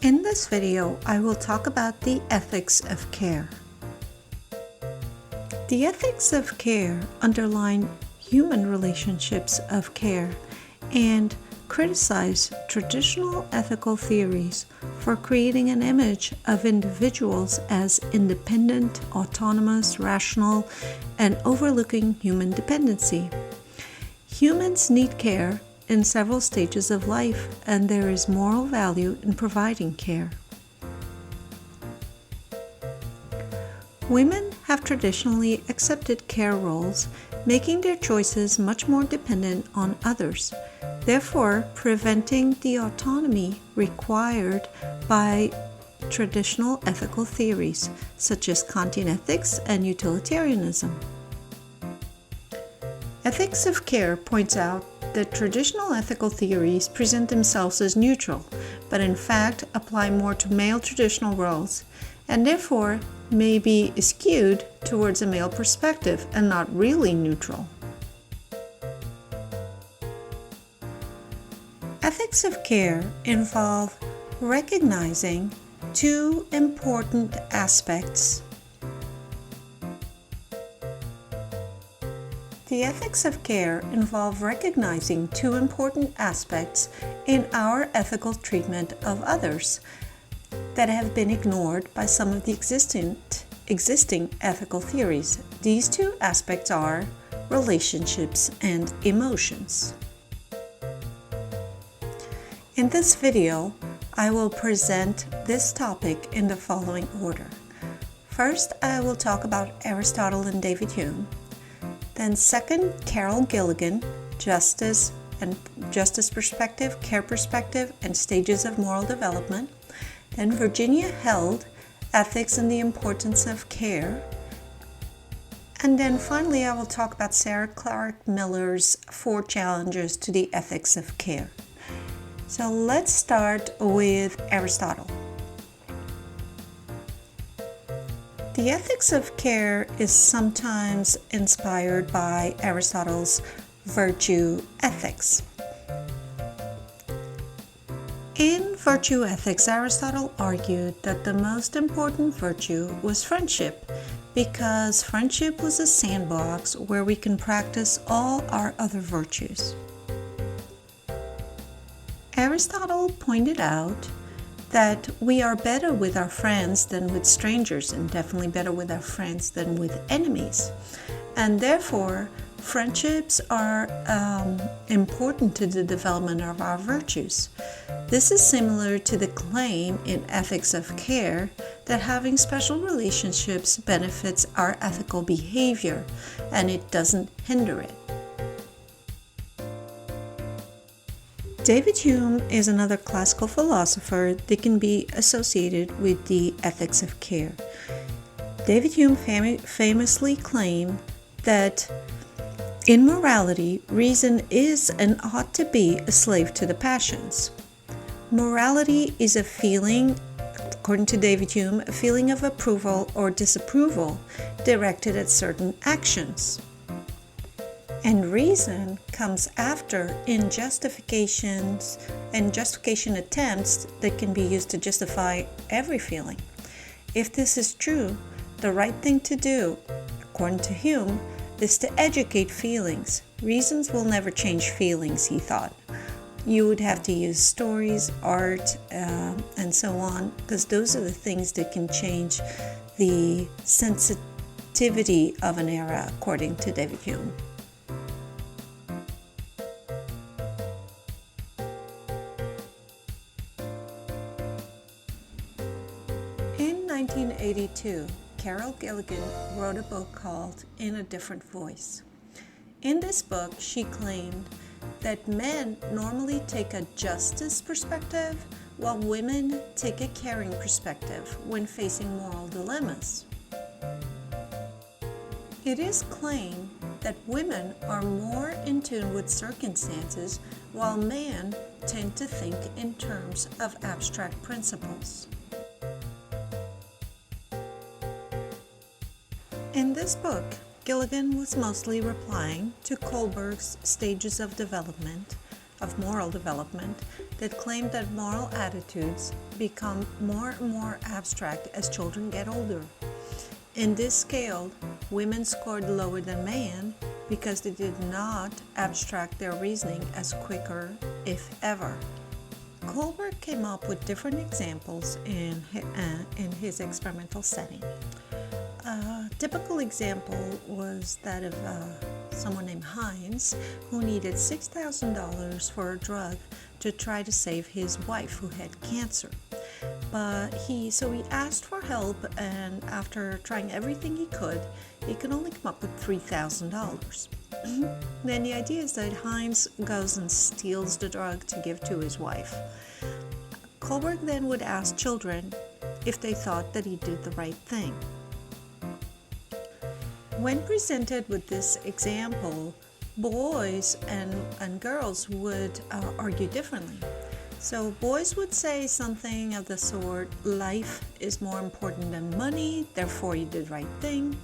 In this video, I will talk about the ethics of care. The ethics of care underline human relationships of care and criticize traditional ethical theories for creating an image of individuals as independent, autonomous, rational, and overlooking human dependency. Humans need care in several stages of life, and there is moral value in providing care. Women have traditionally accepted care roles, making their choices much more dependent on others, therefore preventing the autonomy required by traditional ethical theories, such as Kantian ethics and utilitarianism. Ethics of care points out that traditional ethical theories present themselves as neutral, but in fact apply more to male traditional roles, and therefore may be skewed towards a male perspective and not really neutral. Ethics of care involve recognizing two important aspects. The ethics of care involve recognizing two important aspects in our ethical treatment of others that have been ignored by some of the existing ethical theories. These two aspects are relationships and emotions. In this video, I will present this topic in the following order. First, I will talk about Aristotle and David Hume. Then second, Carol Gilligan, justice perspective, care perspective, and stages of moral development. Then Virginia Held, ethics and the importance of care. And then finally, I will talk about Sarah Clark Miller's 4 challenges to the ethics of care. So let's start with Aristotle. The ethics of care is sometimes inspired by Aristotle's virtue ethics. In virtue ethics, Aristotle argued that the most important virtue was friendship, because friendship was a sandbox where we can practice all our other virtues. Aristotle pointed out that we are better with our friends than with strangers, and definitely better with our friends than with enemies. And therefore, friendships are important to the development of our virtues. This is similar to the claim in Ethics of Care that having special relationships benefits our ethical behavior, and it doesn't hinder it. David Hume is another classical philosopher that can be associated with the ethics of care. David Hume famously claimed that in morality, reason is and ought to be a slave to the passions. Morality is a feeling, according to David Hume, a feeling of approval or disapproval directed at certain actions. And reason comes after in justification attempts that can be used to justify every feeling. If this is true, the right thing to do, according to Hume, is to educate feelings. Reasons will never change feelings, he thought. You would have to use stories, art, and so on, because those are the things that can change the sensitivity of an era, according to David Hume. In 1982, Carol Gilligan wrote a book called In a Different Voice. In this book, she claimed that men normally take a justice perspective, while women take a caring perspective when facing moral dilemmas. It is claimed that women are more in tune with circumstances, while men tend to think in terms of abstract principles. In this book, Gilligan was mostly replying to Kohlberg's stages of development, of moral development, that claimed that moral attitudes become more and more abstract as children get older. In this scale, women scored lower than men because they did not abstract their reasoning as quicker, if ever. Kohlberg came up with different examples in his experimental setting. A typical example was that of someone named Heinz, who needed $6,000 for a drug to try to save his wife who had cancer. But he asked for help, and after trying everything he could only come up with $3,000. Then the idea is that Heinz goes and steals the drug to give to his wife. Kohlberg then would ask children if they thought that he did the right thing. When presented with this example, boys and girls would argue differently. So boys would say something of the sort, life is more important than money, therefore you did the right thing,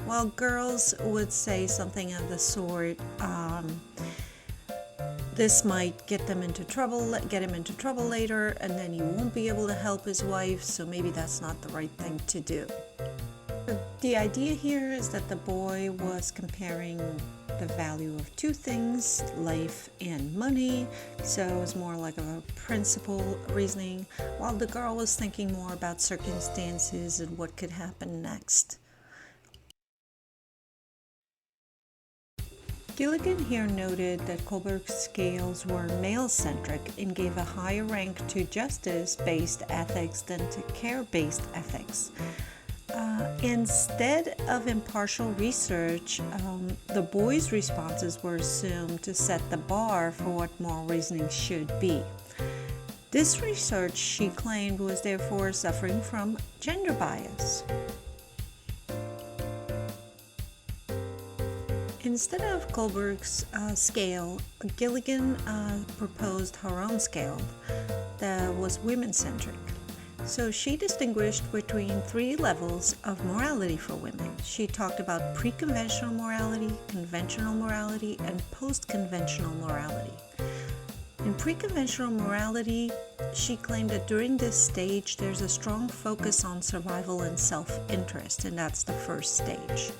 while girls would say something of the sort, this might get him into trouble later, and then he won't be able to help his wife, so maybe that's not the right thing to do. The idea here is that the boy was comparing the value of two things, life and money, so it was more like a principle reasoning, while the girl was thinking more about circumstances and what could happen next. Gilligan here noted that Kohlberg's scales were male-centric and gave a higher rank to justice-based ethics than to care-based ethics. Instead of impartial research, the boys' responses were assumed to set the bar for what moral reasoning should be. This research, she claimed, was therefore suffering from gender bias. Instead of Kohlberg's scale, Gilligan proposed her own scale that was women-centric. So she distinguished between three levels of morality for women. She talked about pre-conventional morality, conventional morality, and post-conventional morality. In pre-conventional morality, she claimed that during this stage there's a strong focus on survival and self-interest, and that's the first stage.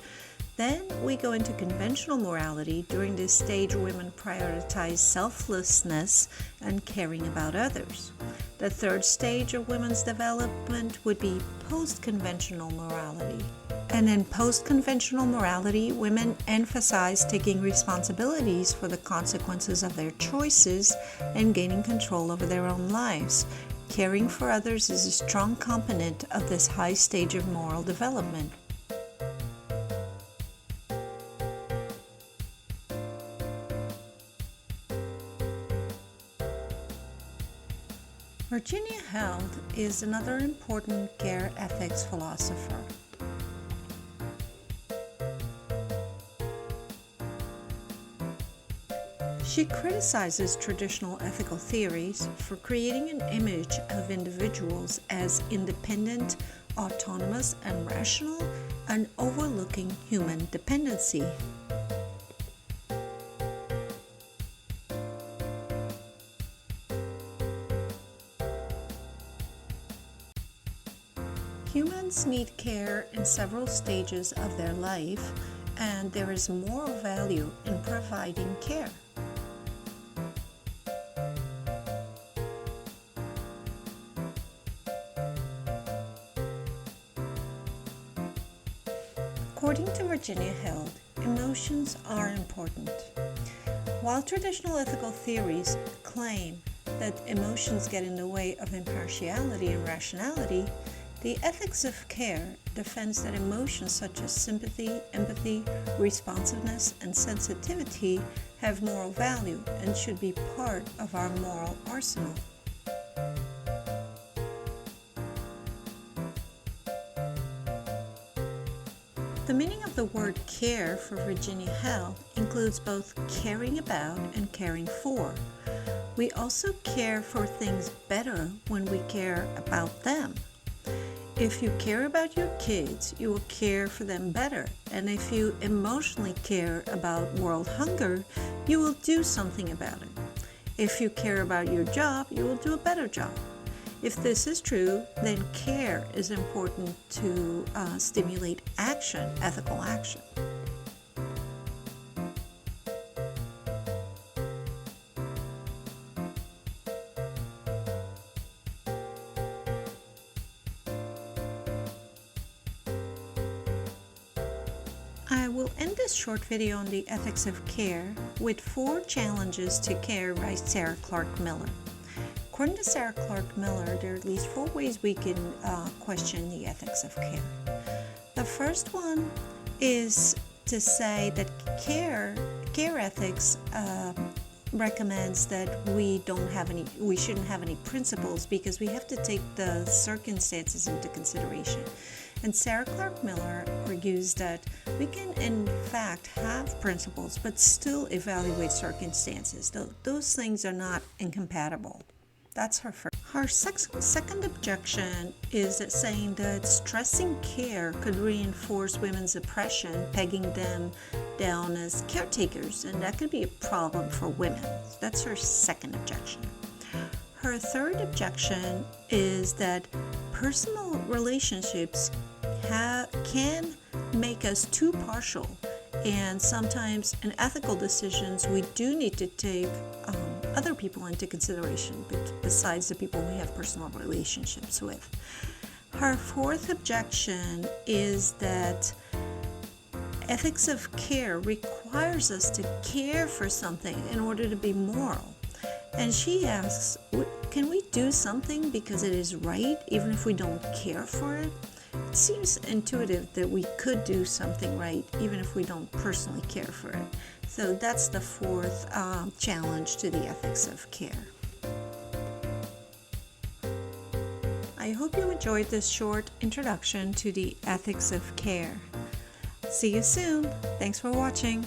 Then we go into conventional morality. During this stage, women prioritize selflessness and caring about others. The third stage of women's development would be post-conventional morality. And in post-conventional morality, women emphasize taking responsibilities for the consequences of their choices and gaining control over their own lives. Caring for others is a strong component of this high stage of moral development. Virginia Held is another important care ethics philosopher. She criticizes traditional ethical theories for creating an image of individuals as independent, autonomous, and rational, and overlooking human dependency. Humans need care in several stages of their life, and there is moral value in providing care. According to Virginia Held, emotions are important. While traditional ethical theories claim that emotions get in the way of impartiality and rationality, the ethics of care defends that emotions such as sympathy, empathy, responsiveness, and sensitivity have moral value and should be part of our moral arsenal. The meaning of the word care for Virginia Held includes both caring about and caring for. We also care for things better when we care about them. If you care about your kids, you will care for them better. And if you emotionally care about world hunger, you will do something about it. If you care about your job, you will do a better job. If this is true, then care is important to stimulate action, ethical action. I will end this short video on the ethics of care with 4 challenges to care by Sarah Clark Miller. According to Sarah Clark Miller, there are at least 4 ways we can question the ethics of care. The first one is to say that care ethics recommends that we shouldn't have any principles because we have to take the circumstances into consideration. And Sarah Clark Miller argues that we can in fact have principles but still evaluate circumstances. Those things are not incompatible. That's her first. Her second objection is that saying that stressing care could reinforce women's oppression, pegging them down as caretakers, and that could be a problem for women. That's her second objection. Her third objection is that personal relationships can make us too partial, and sometimes in ethical decisions we do need to take other people into consideration besides the people we have personal relationships with. Her fourth objection is that ethics of care requires us to care for something in order to be moral. And she asks, can we do something because it is right even if we don't care for it? It seems intuitive that we could do something right even if we don't personally care for it. So that's the fourth challenge to the ethics of care. I hope you enjoyed this short introduction to the ethics of care. See you soon. Thanks for watching.